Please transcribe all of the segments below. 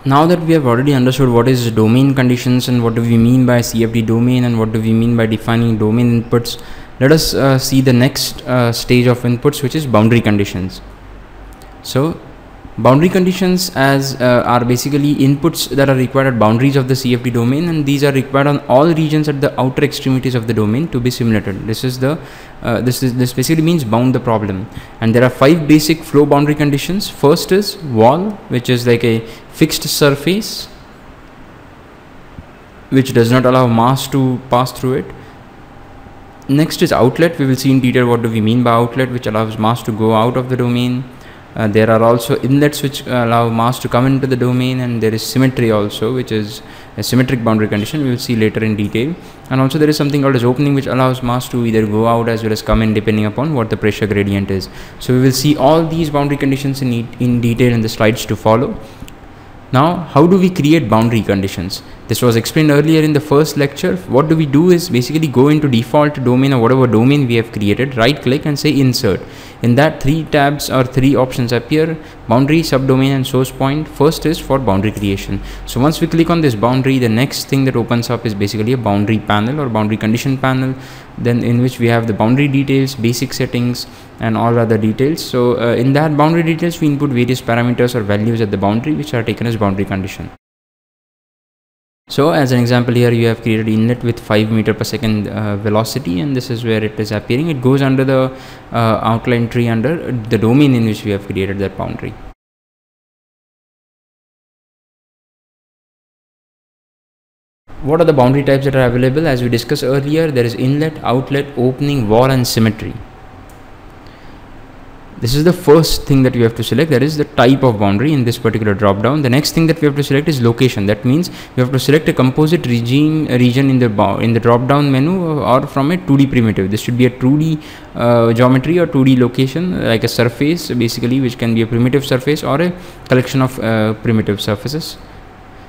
Now that we have already understood what is domain conditions and what do we mean by CFD domain and what do we mean by defining domain inputs, let us see the next stage of inputs, which is boundary conditions. So boundary conditions are basically inputs that are required at boundaries of the CFD domain, and these are required on all regions at the outer extremities of the domain to be simulated. This basically means bound the problem, and there are 5 basic flow boundary conditions. First is wall, which is like a fixed surface which does not allow mass to pass through it. Next is outlet. We will see in detail what do we mean by outlet, which allows mass to go out of the domain. There are also inlets which allow mass to come into the domain, and there is symmetry also, which is a symmetric boundary condition. We will see later in detail. And also there is something called as opening, which allows mass to either go out as well as come in depending upon what the pressure gradient is. So we will see all these boundary conditions in detail in the slides to follow. Now, how do we create boundary conditions? This was explained earlier in the first lecture. What do we do is basically go into default domain or whatever domain we have created, right click and say insert. In that 3 tabs or 3 options appear: boundary, subdomain and source point. First is for boundary creation. So once we click on this boundary, the next thing that opens up is basically a boundary panel or boundary condition panel, then in which we have the boundary details, basic settings and all other details. So in that boundary details we input various parameters or values at the boundary, which are taken as boundary condition. So as an example, here you have created inlet with 5 meter per second velocity, and this is where it is appearing. It goes under the outline tree under the domain in which we have created that boundary. What are the boundary types that are available? As we discussed earlier, there is inlet, outlet, opening, wall and symmetry. This is the first thing that we have to select, that is the type of boundary in this particular drop down. The next thing that we have to select is location. That means we have to select a composite region in the drop down menu or from a 2D primitive. This should be a 2D geometry or 2D location, like a surface basically, which can be a primitive surface or a collection of primitive surfaces.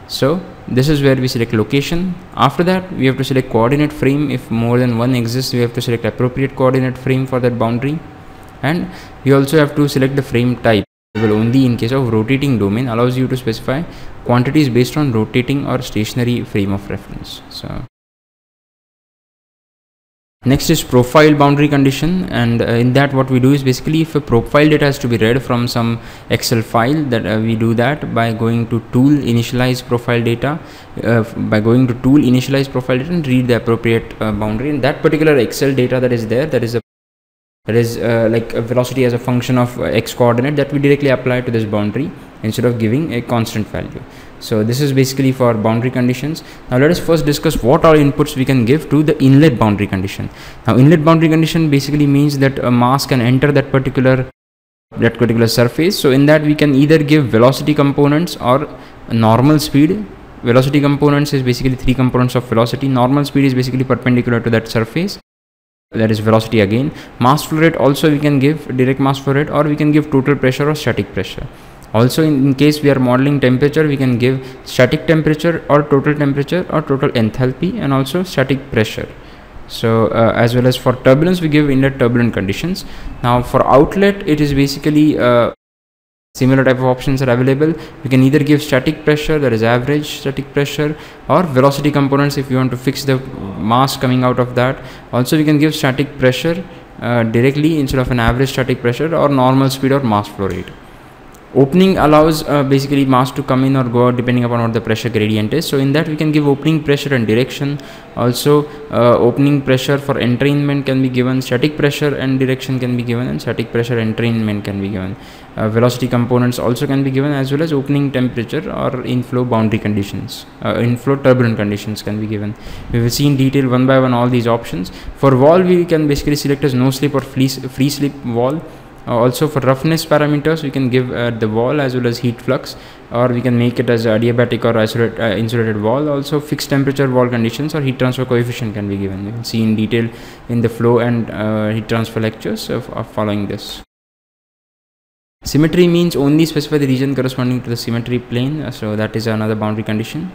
So this is where we select location. After that we have to select coordinate frame. If more than one exists, we have to select appropriate coordinate frame for that boundary. And we also have to select the frame type. Only in case of rotating domain allows you to specify quantities based on rotating or stationary frame of reference. So next is profile boundary condition, and in that what we do is basically if a profile data has to be read from some Excel file, that we do that by going to tool initialize profile data, and read the appropriate boundary. And that particular Excel data that is there, that is like a velocity as a function of x coordinate, that we directly apply to this boundary instead of giving a constant value. So this is basically for boundary conditions. Now let us first discuss what all inputs we can give to the inlet boundary condition. Now inlet boundary condition basically means that a mass can enter that particular surface. So in that we can either give velocity components or normal speed. Velocity components is basically 3 components of velocity. Normal speed is basically perpendicular to that surface, that is velocity again. Mass flow rate also we can give direct mass flow rate, or we can give total pressure or static pressure. Also in case we are modeling temperature, we can give static temperature or total enthalpy, and also static pressure. So as well as for turbulence we give inlet turbulent conditions. Now for outlet, it is basically similar type of options are available. We can either give static pressure, that is average static pressure, or velocity components if you want to fix the mass coming out of that. Also we can give static pressure directly instead of an average static pressure, or normal speed or mass flow rate. Opening allows basically mass to come in or go out depending upon what the pressure gradient is. So in that we can give opening pressure and direction. Also opening pressure for entrainment can be given, static pressure and direction can be given, and static pressure entrainment can be given. Velocity components also can be given, as well as opening temperature or inflow boundary conditions, inflow turbulent conditions can be given. We will see in detail one by one all these options. For wall we can basically select as no slip or free slip wall. Also for roughness parameters we can give the wall as well as heat flux, or we can make it as adiabatic or insulated wall. Also fixed temperature wall conditions or heat transfer coefficient can be given. You will see in detail in the flow and heat transfer lectures of following this. Symmetry means only specify the region corresponding to the symmetry plane, so that is another boundary condition.